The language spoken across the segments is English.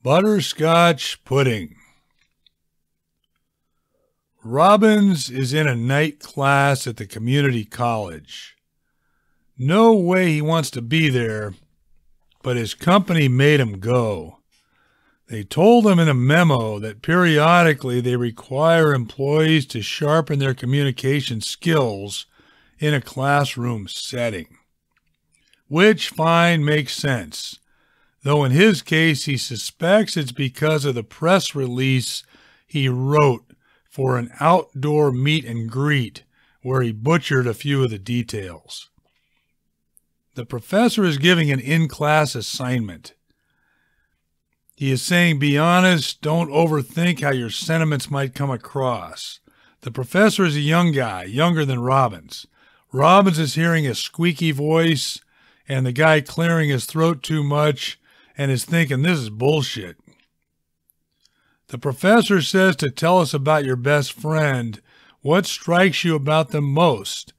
Butterscotch Pudding. Robbins is in a night class at the community college. No way he wants to be there, but his company made him go. They told him in a memo that periodically they require employees to sharpen their communication skills in a classroom setting. Which, fine, makes sense. Though in his case, he suspects it's because of the press release he wrote for an outdoor meet and greet where he butchered a few of the details. The professor is giving an in-class assignment. He is saying, be honest, don't overthink how your sentiments might come across. The professor is a young guy, younger than Robbins. Robbins is hearing a squeaky voice and the guy clearing his throat too much and is thinking, this is bullshit. The professor says to tell us about your best friend, what strikes you about them most,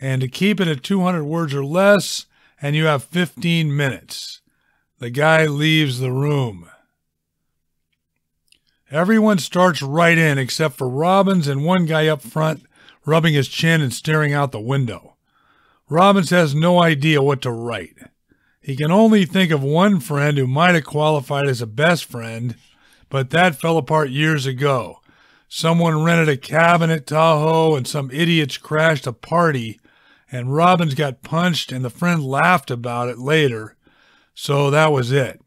and to keep it at 200 words or less, and you have 15 minutes. The guy leaves the room. Everyone starts right in except for Robbins and one guy up front rubbing his chin and staring out the window. Robbins has no idea what to write. He can only think of one friend who might have qualified as a best friend, but that fell apart years ago. Someone rented a cabin at Tahoe and some idiots crashed a party, and Robbins got punched and the friend laughed about it later, so that was it.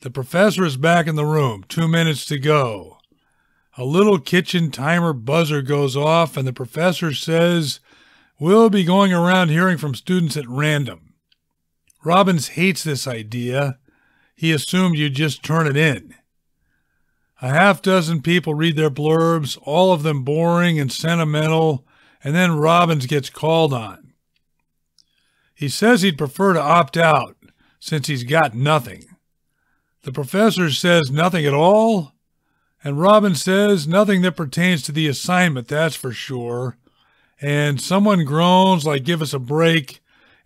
The professor is back in the room, 2 minutes to go. A little kitchen timer buzzer goes off and the professor says, we'll be going around hearing from students at random. Robbins hates this idea. He assumed you'd just turn it in. A half dozen people read their blurbs, all of them boring and sentimental, and then Robbins gets called on. He says he'd prefer to opt out since he's got nothing. The professor says nothing at all, and Robbins says nothing that pertains to the assignment, that's for sure. And someone groans like, give us a break.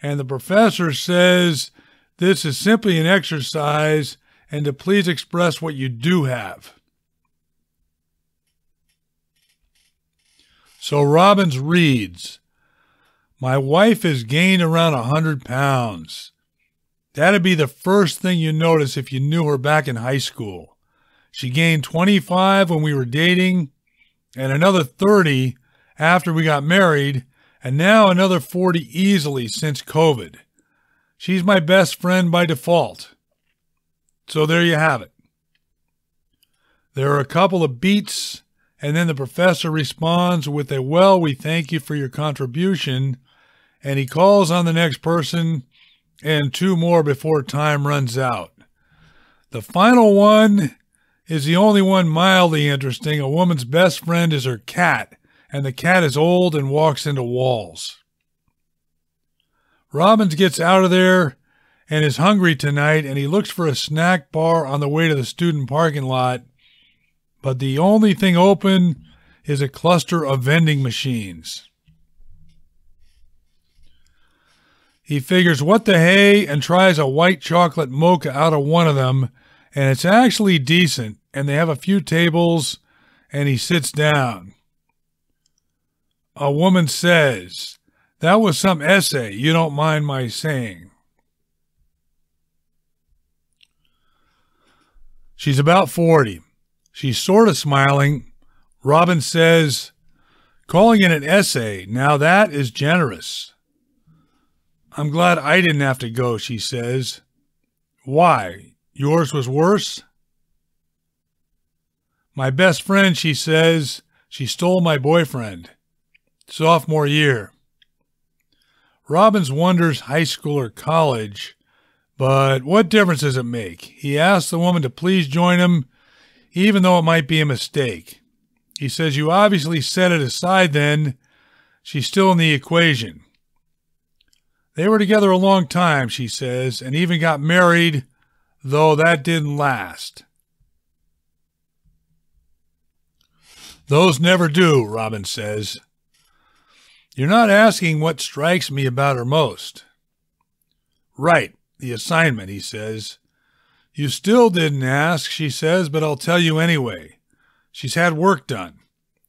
And the professor says, this is simply an exercise and to please express what you do have. So Robbins reads, my wife has gained around 100 pounds. That'd be the first thing you notice if you knew her back in high school. She gained 25 when we were dating and another 30 after we got married, and now another 40 easily since COVID. She's my best friend by default. So there you have it. There are a couple of beats, and then the professor responds with a, well, we thank you for your contribution, and he calls on the next person, and 2 more before time runs out. The final one is the only one mildly interesting. A woman's best friend is her cat, and the cat is old and walks into walls. Robbins gets out of there and is hungry tonight, and he looks for a snack bar on the way to the student parking lot, but the only thing open is a cluster of vending machines. He figures what the hey and tries a white chocolate mocha out of one of them, and it's actually decent, and they have a few tables, and he sits down. A woman says, that was some essay, you don't mind my saying. She's about 40. She's sort of smiling. Robbins says, calling it an essay, now that is generous. I'm glad I didn't have to go, she says. Why? Yours was worse? My best friend, she says, she stole my boyfriend. Sophomore year. Robbins wonders high school or college, but what difference does it make? He asks the woman to please join him, even though it might be a mistake. He says, you obviously set it aside then. She's still in the equation. They were together a long time, she says, and even got married, though that didn't last. Those never do, Robbins says. You're not asking what strikes me about her most. Right, the assignment, he says. You still didn't ask, she says, but I'll tell you anyway. She's had work done.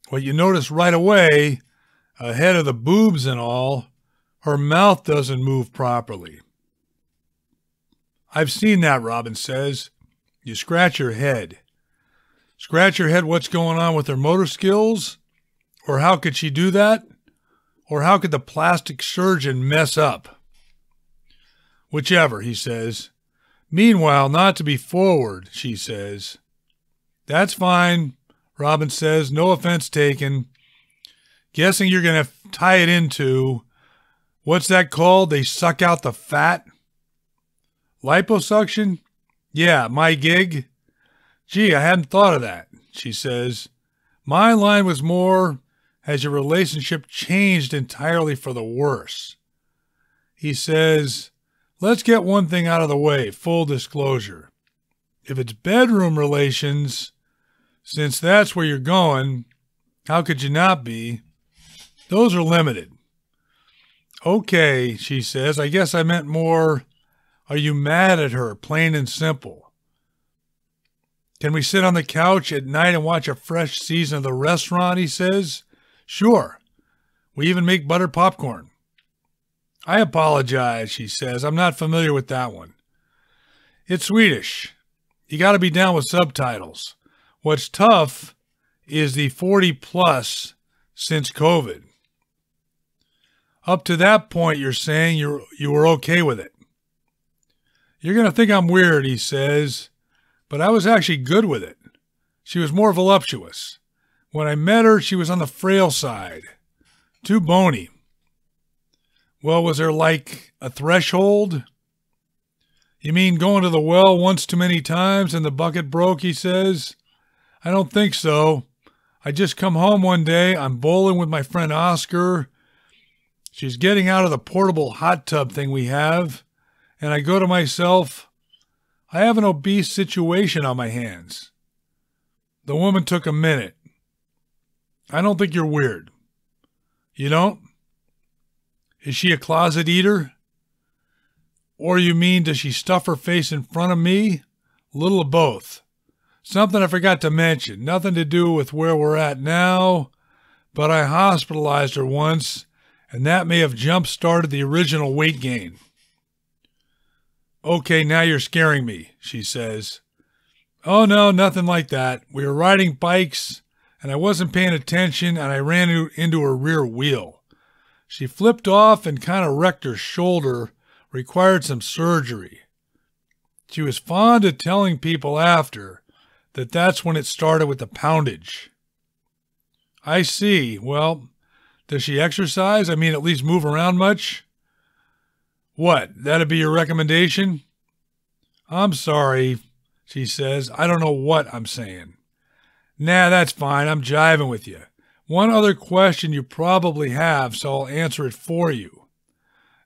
What you notice right away, ahead of the boobs and all, her mouth doesn't move properly. I've seen that, Robbins says. You scratch your head. Scratch your head what's going on with her motor skills? Or how could she do that? Or how could the plastic surgeon mess up? Whichever, he says. Meanwhile, not to be forward, she says. That's fine, Robbins says. No offense taken. Guessing you're going to tie it into, what's that called? They suck out the fat? Liposuction? Yeah, my gig. Gee, I hadn't thought of that, she says. My line was more, has your relationship changed entirely for the worse? He says, let's get one thing out of the way, full disclosure. If it's bedroom relations, since that's where you're going, how could you not be? Those are limited. Okay, she says, I guess I meant more, are you mad at her, plain and simple? Can we sit on the couch at night and watch a fresh season of The Restaurant, he says. Sure. We even make buttered popcorn. I apologize, she says. I'm not familiar with that one. It's Swedish. You got to be down with subtitles. What's tough is the 40 plus since COVID. Up to that point, you're saying you were okay with it. You're going to think I'm weird, he says, but I was actually good with it. She was more voluptuous. When I met her, she was on the frail side. Too bony. Well, was there like a threshold? You mean going to the well once too many times and the bucket broke, he says. I don't think so. I just come home one day, I'm bowling with my friend Oscar. She's getting out of the portable hot tub thing we have, and I go to myself, I have an obese situation on my hands. The woman took a minute. I don't think you're weird. You don't? Is she a closet eater? Or you mean, does she stuff her face in front of me? A little of both. Something I forgot to mention. Nothing to do with where we're at now, but I hospitalized her once, and that may have jump-started the original weight gain. Okay, now you're scaring me, she says. Oh, no, nothing like that. We were riding bikes, and I wasn't paying attention, and I ran into her rear wheel. She flipped off and kind of wrecked her shoulder, required some surgery. She was fond of telling people after that that's when it started with the poundage. I see. Well, does she exercise? I mean, at least move around much? What, that'd be your recommendation? I'm sorry, she says. I don't know what I'm saying. Nah, that's fine. I'm jiving with you. One other question you probably have, so I'll answer it for you.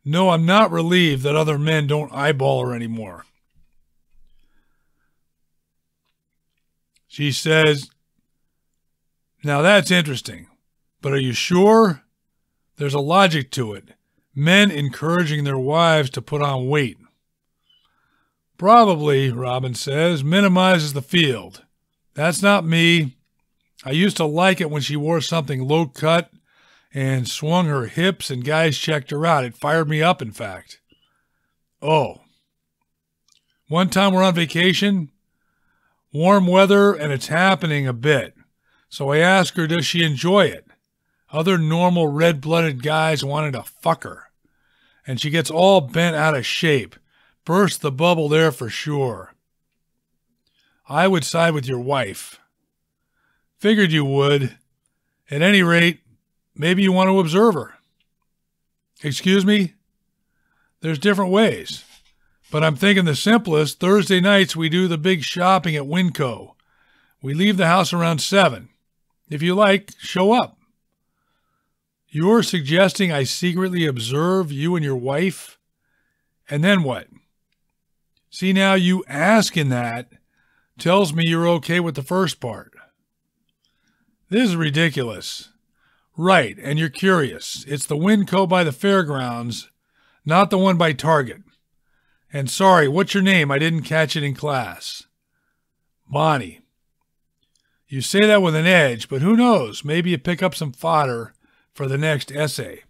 No, I'm not relieved that other men don't eyeball her anymore. She says, now that's interesting, but are you sure? There's a logic to it. Men encouraging their wives to put on weight. Probably, Robbins says, minimizes the field. That's not me. I used to like it when she wore something low cut and swung her hips and guys checked her out. It fired me up, in fact. Oh. One time we're on vacation, warm weather, and it's happening a bit. So I ask her, does she enjoy it? Other normal red-blooded guys wanted to fuck her. And she gets all bent out of shape. Burst the bubble there for sure. I would side with your wife. Figured you would. At any rate, maybe you want to observe her. Excuse me? There's different ways. But I'm thinking the simplest, Thursday nights we do the big shopping at Winco. We leave the house around 7. If you like, show up. You're suggesting I secretly observe you and your wife? And then what? See, now you asking that tells me you're okay with the first part. This is ridiculous. Right, and you're curious. It's the Winco by the fairgrounds, not the one by Target. And sorry, what's your name? I didn't catch it in class. Bonnie. You say that with an edge, but who knows? Maybe you pick up some fodder for the next essay.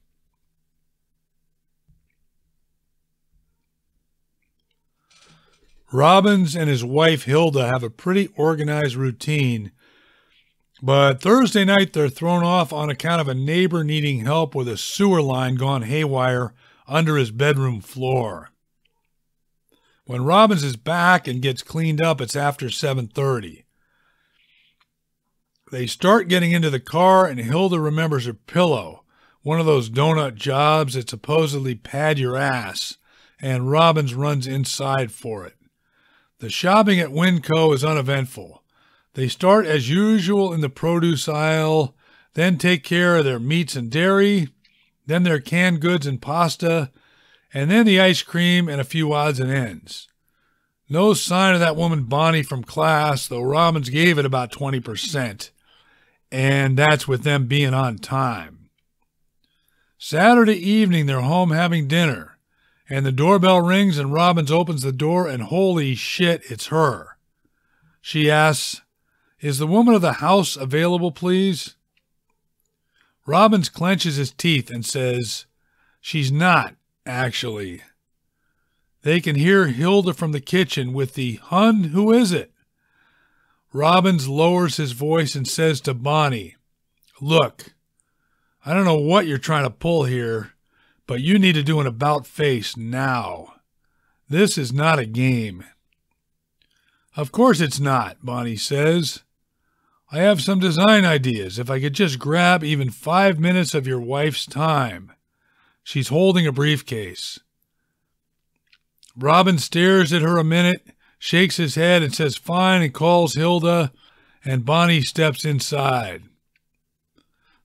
Robbins and his wife Hilda have a pretty organized routine, but Thursday night they're thrown off on account of a neighbor needing help with a sewer line gone haywire under his bedroom floor. When Robbins is back and gets cleaned up, it's after 7:30. They start getting into the car, and Hilda remembers her pillow, one of those donut jobs that supposedly pad your ass, and Robbins runs inside for it. The shopping at Winco is uneventful. They start as usual in the produce aisle, then take care of their meats and dairy, then their canned goods and pasta, and then the ice cream and a few odds and ends. No sign of that woman Bonnie from class, though Robbins gave it about 20%, and that's with them being on time. Saturday evening, they're home having dinner, and the doorbell rings and Robbins opens the door, and holy shit, it's her. She asks, "Is the woman of the house available, please?" Robbins clenches his teeth and says, "She's not, actually." They can hear Hilda from the kitchen with the, "Hun, who is it?" Robbins lowers his voice and says to Bonnie, "Look, I don't know what you're trying to pull here, but you need to do an about-face now. This is not a game." "Of course it's not," Bonnie says. "I have some design ideas, if I could just grab even 5 minutes of your wife's time." She's holding a briefcase. Robbins stares at her a minute, shakes his head and says fine and calls Hilda, and Bonnie steps inside.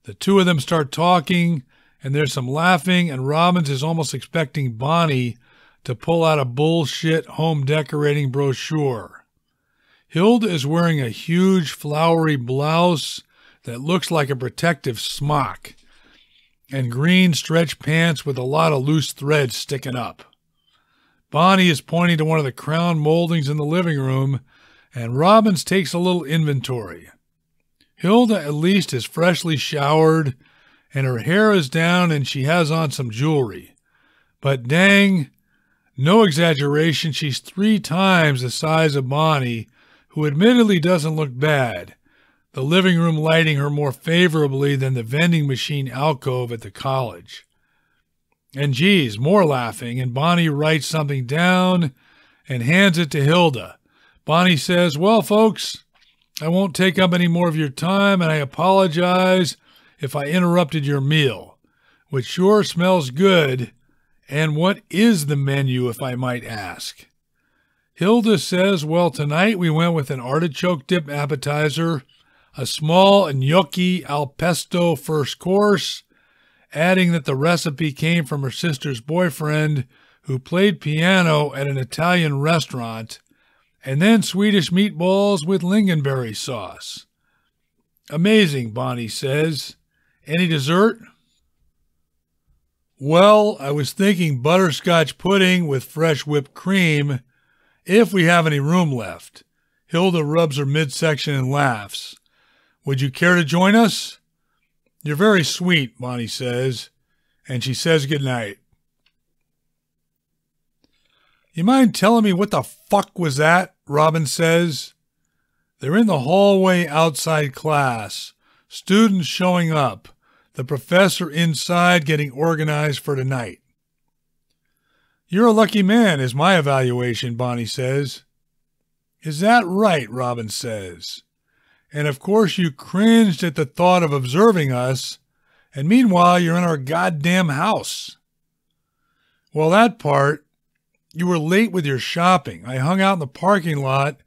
The two of them start talking, and there's some laughing, and Robbins is almost expecting Bonnie to pull out a bullshit home decorating brochure. Hilda is wearing a huge flowery blouse that looks like a protective smock, and green stretch pants with a lot of loose threads sticking up. Bonnie is pointing to one of the crown moldings in the living room, and Robbins takes a little inventory. Hilda at least is freshly showered, and her hair is down, and she has on some jewelry. But dang, no exaggeration, she's 3 times the size of Bonnie, who admittedly doesn't look bad, the living room lighting her more favorably than the vending machine alcove at the college. And geez, more laughing, and Bonnie writes something down and hands it to Hilda. Bonnie says, "Well, folks, I won't take up any more of your time, and I apologize if I interrupted your meal, which sure smells good. And what is the menu, if I might ask?" Hilda says, "Well, tonight we went with an artichoke dip appetizer, a small gnocchi al pesto first course," adding that the recipe came from her sister's boyfriend who played piano at an Italian restaurant, and then Swedish meatballs with lingonberry sauce. "Amazing," Bonnie says. "Any dessert?" "Well, I was thinking butterscotch pudding with fresh whipped cream, if we have any room left." Hilda rubs her midsection and laughs. "Would you care to join us?" "You're very sweet," Bonnie says, and she says goodnight. "You mind telling me what the fuck was that?" Robbins says. They're in the hallway outside class, students showing up, the professor inside getting organized for tonight. "You're a lucky man, is my evaluation," Bonnie says. "Is that right?" Robbins says. "And of course you cringed at the thought of observing us, and meanwhile you're in our goddamn house." "Well, that part, you were late with your shopping. I hung out in the parking lot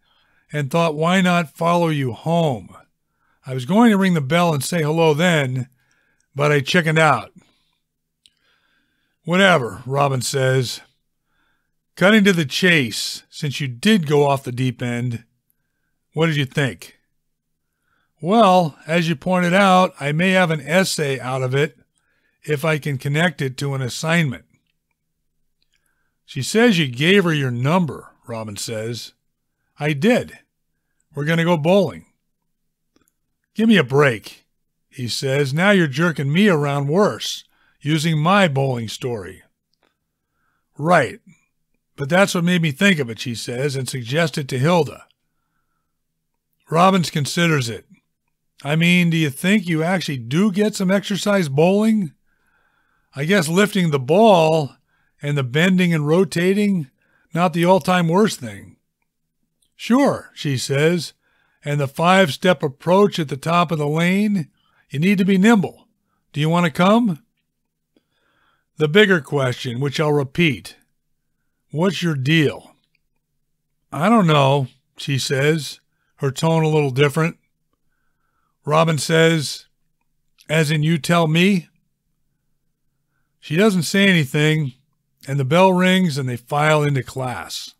and thought, why not follow you home? I was going to ring the bell and say hello then, but I chickened out." "Whatever," Robbins says. "Cutting to the chase, since you did go off the deep end, what did you think?" "Well, as you pointed out, I may have an essay out of it if I can connect it to an assignment." She says you gave her your number, Robin says. I did. We're going to go bowling. Give me a break, he says. Now you're jerking me around worse, using my bowling story. Right. But that's what made me think of it, she says, and suggests it to Hilda. Robbins considers it. I mean, do you think you actually do get some exercise bowling? I guess lifting the ball and the bending and rotating, not the all-time worst thing. Sure, she says, and the 5-step approach at the top of the lane, you need to be nimble. Do you want to come? The bigger question, which I'll repeat. What's your deal? I don't know, she says, her tone a little different. Robin says, as in you tell me? She doesn't say anything, and the bell rings and they file into class.